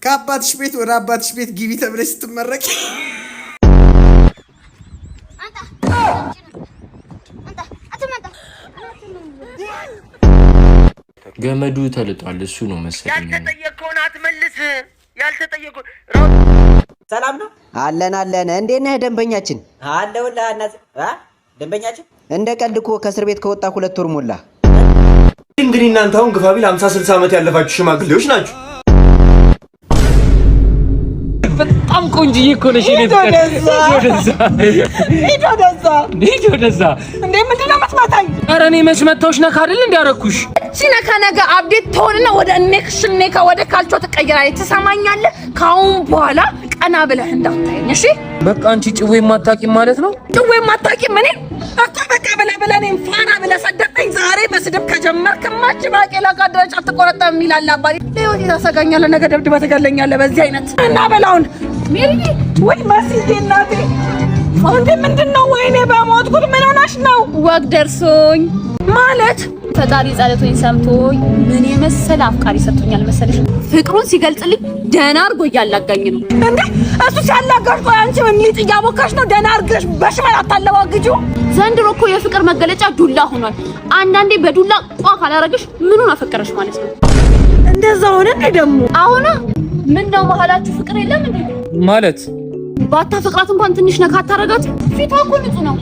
ከአባትሽ ቤት ወደ አባትሽ ቤት ግቢ ተብለሽ ስትመረቂ ገመዱ ተልጧል እሱ ነው መሰለኝ ያልተጠየቀውን አትመልስ ያልተጠየቀው ሰላም ነው አለን እንዴት ነህ ደንበኛችን አለውልህ አናት ደንበኛችን እንደ ቀልድኮ ከእስር ቤት ከወጣ 2 ወር ሞላ እንግዲህ እናንተ አሁን ግፋቢል 50 60 ዓመት ያለፋችሁ ሽማግሌዎች ናችሁ በጣም ቆንጅዬ እኮ ነሽ እኔ ወደዛ እንዴ ምንድነው የምትመታኝ? ኧረ እኔ መች መታውሽ ነካ አይደል እንዲያረኩሽ ሲነካ ነገ አፕዴት ትሆንና ወደ ኔክሽን ኔካ ወደ ካልቾ ተቀየራለች ትሰማኛለህ? ካሁን በኋላ ቀና ብለህ እንዳታየኝ እሺ? በቃ አንቺ ጭዌ ማታቂም ማለት ነው? ጭዌ ማታቂም እኔ በቃ ብለህ እኔን ፋና ብለህ ሰደብኝ። ዛሬ በስድብ ከጀመርክማች ባቄላ ካደረች አትቆረጠም ይላል አባቴ። ለህይወቴ ታሰጋኛለህ፣ ነገ ደብድበህ ትገለኛለህ በዚህ አይነት እና በላውን ሜሪ ወይ ማሲዬ እናቴ አንዴ ምንድነው? ወይኔ በሞትኩት ምን ሆነሽ ነው? ወግ ደርሶኝ ማለት ፈጣሪ ጸሎቴን ሰምቶኝ ምን የመሰለ አፍቃሪ ሰጥቶኛል መሰለሽ። ፍቅሩን ሲገልጽልኝ ደና አርጎ ያላጋኝ ነው እንዴ? እሱ ሲያላጋሽ ቆይ አንቺ ምን ሊጥ ያቦካሽ ነው? ደና አርገሽ በሽመል አታለዋግጁ። ዘንድሮ እኮ የፍቅር መገለጫ ዱላ ሆኗል። አንዳንዴ በዱላ ቋ ካላረገሽ ምኑን አፈቀረሽ ማለት ነው? እንደዛ ሆነ እንዴ? ደግሞ አሁን ምን ነው መሐላችሁ ፍቅር የለም እንዴ? ማለት ባታፈቅራት እንኳን ትንሽ ነካ አታረጋት። ፊቷ እኮ ንጹህ ነው።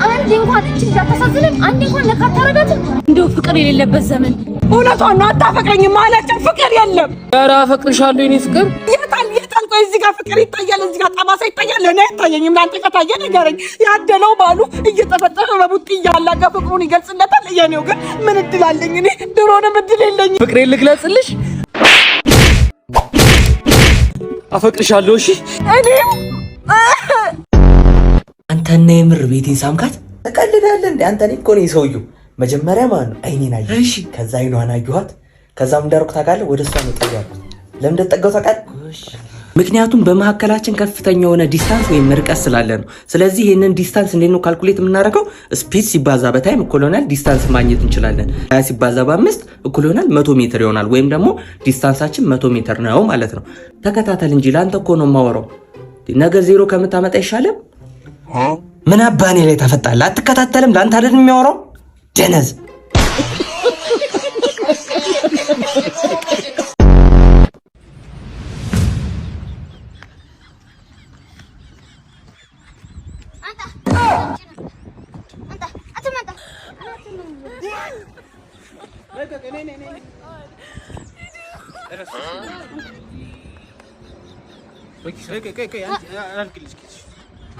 አንዴ እንኳን እቺ ያተሳዝለም አንዴ እንኳን ነካ አታረጋት። እንደው ፍቅር የሌለበት ዘመን እውነቷን ነው። አታፈቅረኝም ማለት ፍቅር የለም። ኧረ አፈቅርሻለሁ የኔ ፍቅር። የታል ቆይ እዚህ ጋር ፍቅር ይታያል፣ እዚህ ጋር ጠባሳ ይታያል። ለኔ አይታየኝም። ላንተ ከታየ ንገረኝ። ያደለው ባሉ እየተፈጠረ በቡጥ ያላጋ ፍቅሩን ይገልጽለታል። የኔው ግን ምን እድል አለኝ እኔ? ድሮንም እድል የለኝም። ፍቅሬን ልግለጽልሽ? አፈቅርሻለሁ እሺ። እኔም አንተና የምር ቤቴን ሳምካት ተቀልዳለህ እንዴ? አንተ እኮ ነኝ ሰውዬው። መጀመሪያ ማን ነው አይኔን አየሁ። እሺ ከዛ አይኗን አየኋት። ከዛም እንዳርኩ ታውቃለህ፣ ወደሷ ነው ጠጋሁ። ለምን እንደጠጋሁ ታውቃለህ? ምክንያቱም በመሐከላችን ከፍተኛ የሆነ ዲስታንስ ወይም ርቀት ስላለ ነው። ስለዚህ ይሄንን ዲስታንስ እንዴት ነው ካልኩሌት የምናደርገው? ስፒድ ሲባዛ በታይም እኩል ይሆናል ዲስታንስ ማግኘት እንችላለን። 20 ሲባዛ በ5 እኩል ይሆናል 100 ሜትር ይሆናል። ወይም ደግሞ ዲስታንሳችን 100 ሜትር ነው ማለት ነው። ተከታተል እንጂ ላንተ እኮ ነው የማወራው። ነገር ዜሮ ከምታመጣ ይሻለም። ምን አባኔ ላይ ተፈጣላ? አትከታተልም? ላንተ አይደል የሚያወራው ደነዝ።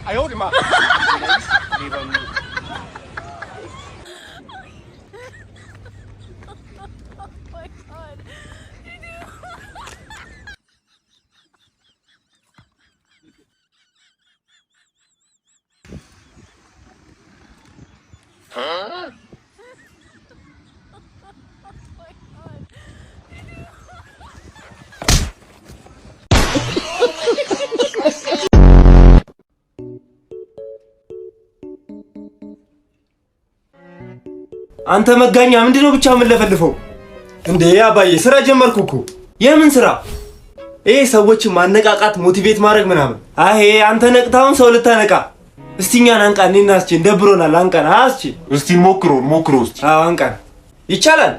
哎呦我的妈！ አንተ መጋኛ ምንድነው ብቻ ምን ለፈልፈው እንዴ? አባዬ ስራ ጀመርኩ እኮ። የምን ስራ? ሰዎችን ማነቃቃት ሞቲቬት ማድረግ ምናምን። አይ አንተ ነቅታውን ሰው ልታነቃ። እስቲኛን አንቃ እኔና እስቲ እንደብሮናል። አንቃና አስቺ እስቲ ሞክሮ እስቲ። አዎ አንቃን ይቻላል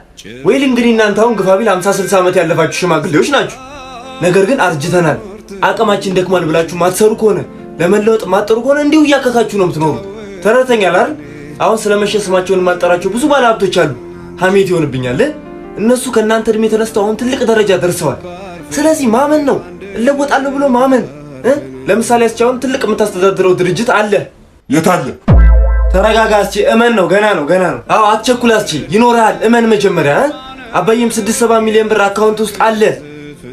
ወይ? እንግዲህ እናንተ አሁን ግፋቢል 50 60 ዓመት ያለፋችሁ ሽማግሌዎች ናችሁ። ነገር ግን አርጅተናል፣ አቅማችን ደክሟል ብላችሁ ማትሰሩ ከሆነ ለመለወጥ ማጥሩ ከሆነ እንዲሁ እያከካችሁ ነው የምትኖሩት። ተረተኛል አይደል? አሁን ስለመሸ ስማቸውን ማልጠራቸው ብዙ ባለሀብቶች አሉ። ሀሜት ይሆንብኛል። እነሱ ከናንተ እድሜ ተነስተው አሁን ትልቅ ደረጃ ደርሰዋል። ስለዚህ ማመን ነው፣ እለወጣለሁ ብሎ ማመን። ለምሳሌ አስቻውን ትልቅ የምታስተዳድረው ድርጅት አለ። የታለ? ተረጋጋ አስቺ፣ እመን ነው፣ ገና ነው። አዎ አትቸኩል አስቺ፣ ይኖርሃል። እመን መጀመሪያ። አባዬም 6-7 ሚሊዮን ብር አካውንት ውስጥ አለ።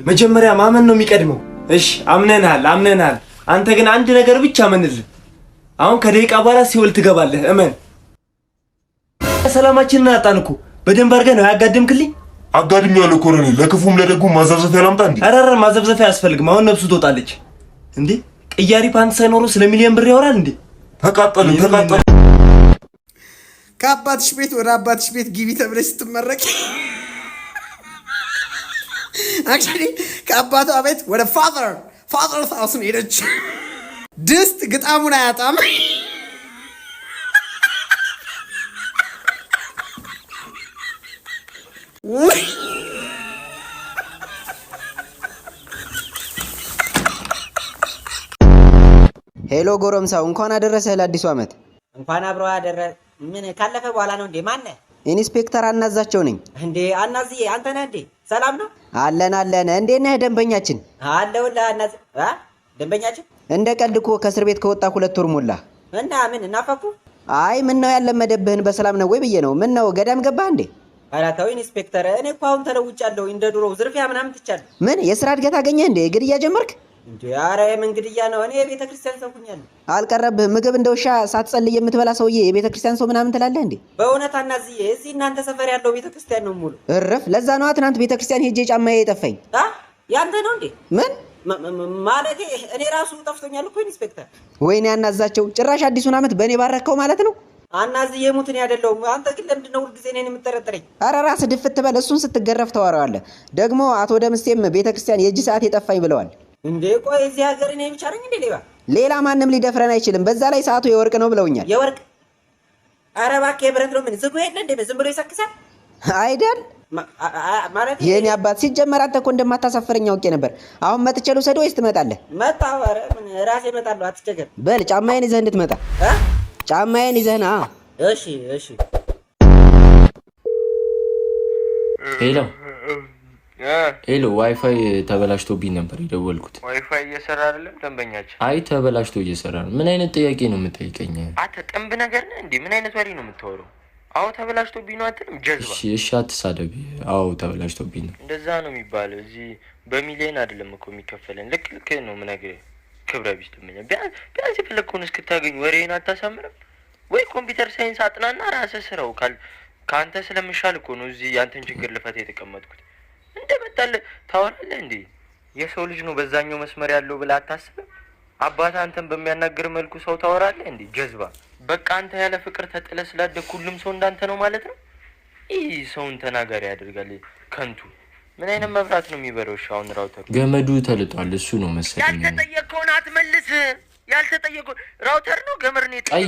መጀመሪያ ማመን ነው የሚቀድመው። እሺ አምነናል። አንተ ግን አንድ ነገር ብቻ እመንልህ። አሁን ከደቂቃ በኋላ ሲወል ትገባለህ። እመን። ሰላማችንን አጣን እኮ። በደንብ አድርገህ ነው ያጋደምክልኝ። አጋድሜያለሁ እኮ ነው። ለክፉም ለደጉም ማዘብዘፊያ ላምጣ እንዴ? አራራ ማዘብዘፊያ አያስፈልግም። አሁን ነፍሱ ትወጣለች እንዴ? ቅያሪ ፓንት ሳይኖሩ ስለ ሚሊዮን ብር ያወራል እንዴ? ተቃጠል። ከአባትሽ ቤት ወደ አባትሽ ቤት ግቢ ተብለሽ ስትመረቂ አክቹዋሊ ከአባቷ ቤት ወደ ፋዘር ሃውስ ሄደች። ድስት ግጣሙን አያጣም። ሄሎ ጎረምሳው፣ እንኳን አደረሰህ ለአዲሱ ዓመት። እንኳን አብሮ አደረሰ። ምን ካለፈ በኋላ ነው እንዴ? ማነህ? ኢንስፔክተር አናዛቸው ነኝ። እንዴ አናዝዬ፣ አንተ ነህ እንዴ? ሰላም ነው? አለን። እንዴት ነህ ደንበኛችን? አለሁልህ አናዝ። ደንበኛችን? እንደ ቀልድ እኮ ከእስር ቤት ከወጣ 2 ወር ሞላ። እና ምን እናፈኩ? አይ ምን ነው ያለመደብህን በሰላም ነው ወይ ብዬ ነው። ምን ነው ገዳም ገባህ እንዴ? ኧረ ተው ኢንስፔክተር፣ እኔ እኮ አሁን ተለውጫለሁ። እንደ ድሮው ዝርፊያ ምናምን ትቻለሁ። ምን የስራ እድገት አገኘህ እንዴ? ግድያ ጀመርክ እንዴ? ኧረ የምን ግድያ ነው? እኔ የቤተ ክርስቲያን ሰው ሁኛለሁ። አልቀረብህም? ምግብ እንደ ውሻ ሳትጸልይ የምትበላ ሰውዬ የቤተ ክርስቲያን ሰው ምናምን ትላለህ እንዴ? በእውነት አናዝዬ፣ እዚህ እናንተ ሰፈር ያለው ቤተ ክርስቲያን ነው ሙሉ። እረፍ። ለዛ ነዋ ትናንት ቤተ ክርስቲያን ሄጄ ጫማዬ የጠፋኝ። ያንተ ነው እንዴ? ምን ማለቴ እኔ ራሱ ጠፍቶኛል እኮ ኢንስፔክተር። ወይኔ አናዛቸው፣ ጭራሽ አዲሱን ዓመት በእኔ ባረከው ማለት ነው። አናዝዬ ሙትን ያደለውም። አንተ ግን ለምንድን ነው ሁልጊዜ እኔን የምትጠረጥረኝ? ኧረ ራስህ ድፍት በል። እሱን ስትገረፍ ተዋረዋለህ። ደግሞ አቶ ደምስቴም ቤተ ክርስቲያን የእጅ ሰዓት የጠፋኝ ብለዋል። እንዴ ቆይ እዚህ ሀገር እኔ ብቻ ነኝ እንዴ ሌባ? ሌላ ማንም ሊደፍረን አይችልም። በዛ ላይ ሰዓቱ የወርቅ ነው ብለውኛል። የወርቅ? ኧረ እባክህ የብረት ነው። ምን ዝጉ የለ እንዴ? ዝም ብሎ ይሰክሳል አይደል? ማለት የኔ አባት ሲጀመር አንተ እኮ እንደማታሳፍረኝ አውቄ ነበር። አሁን መጥቼ ልውሰድ ወይስ ትመጣለህ? መጣሁ። ኧረ ምን ራሴ እመጣለሁ፣ አትቸገር። በል ጫማዬን ይዘህ እንድትመጣ። ጫማዬን ይዘህ ና። እሺ እሺ። ሄሎ ዋይፋይ ተበላሽቶብኝ ነበር የደወልኩት። ዋይፋይ እየሰራ አይደለም ደንበኛችን? አይ ተበላሽቶ እየሰራ ነው። ምን አይነት ጥያቄ ነው የምጠይቀኝ? አንተ ጥንብ ነገር ነህ እንዴ? ምን አይነት ወሬ ነው የምታወራው? አዎ ተበላሽቶብኝ ነው አትልም? ጀዝባ። እሺ አትሳደቢ። አዎ ተበላሽቶብኝ ነው። እንደዛ ነው የሚባለው። እዚህ በሚሊዮን አይደለም እኮ የሚከፈለን። ልክ ነው የምነግርህ። ክብረ ቢስ ደንበኛ። ቢያንስ የፈለግከውን እስክታገኝ ወሬን አታሳምርም ወይ? ኮምፒውተር ሳይንስ አጥናና ራስህ ስራው። ከአንተ ስለምሻል እኮ ነው እዚህ ያንተን ችግር ልፈታ የተቀመጥኩት። እንደመጣልህ ታወራለህ እንዴ? የሰው ልጅ ነው በዛኛው መስመር ያለው ብለህ አታስብም? አባትህ አንተን በሚያናግር መልኩ ሰው ታወራለህ እንዴ? ጀዝባ። በቃ አንተ ያለ ፍቅር ተጥለህ ስላደግህ ሁሉም ሰው እንዳንተ ነው ማለት ነው? ይህ ሰውን ተናጋሪ ያደርጋል። ከንቱ። ምን አይነት መብራት ነው የሚበረው? እሺ አሁን ራውተሩ ገመዱ ተልጧል። እሱ ነው መሰለኝ። ያልተጠየቀውን አትመልስ። ያልተጠየቀውን ራውተር ነው ገመድ ነው? ቀይ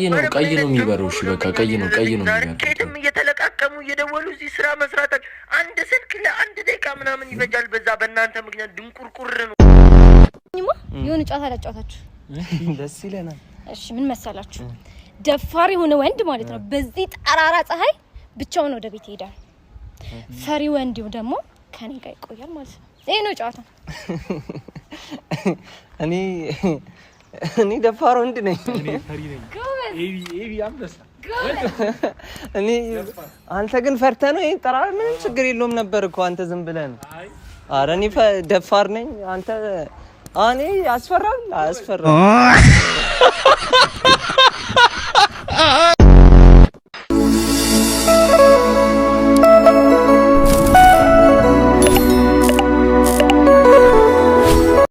ነው የሚበረው። እሺ በቃ ቀይ ነው የሚበረው። ኬትም እየተለቃቀሙ እየደወሉ እዚህ ስራ መስራት አንድ ስልክ ለ1 ደቂቃ ምናምን ይፈጃል። በዛ በእናንተ ምክንያት ድንቁርቁር ነው። የሆነ ጨዋታ ላጫወታችሁ። ደስ ይለናል። እሺ ምን መሰላችሁ? ደፋር የሆነ ወንድ ማለት ነው በዚህ ጠራራ ፀሐይ ብቻውን ወደ ቤት ይሄዳል። ፈሪ ወንድ ደግሞ ከኔ ጋር ይቆያል ማለት ነው። ይሄ ነው ጨዋታ። እኔ ደፋር ወንድ ነኝ። እኔ ፈሪ ነኝ። ኤቢ አንበሳ። አንተ ግን ፈርተህ ነው። ይሄ ጠራራ ምንም ችግር የለውም ነበር እኮ አንተ ዝም ብለህ ነው። ኧረ እኔ ደፋር ነኝ። አንተ እኔ አያስፈራም።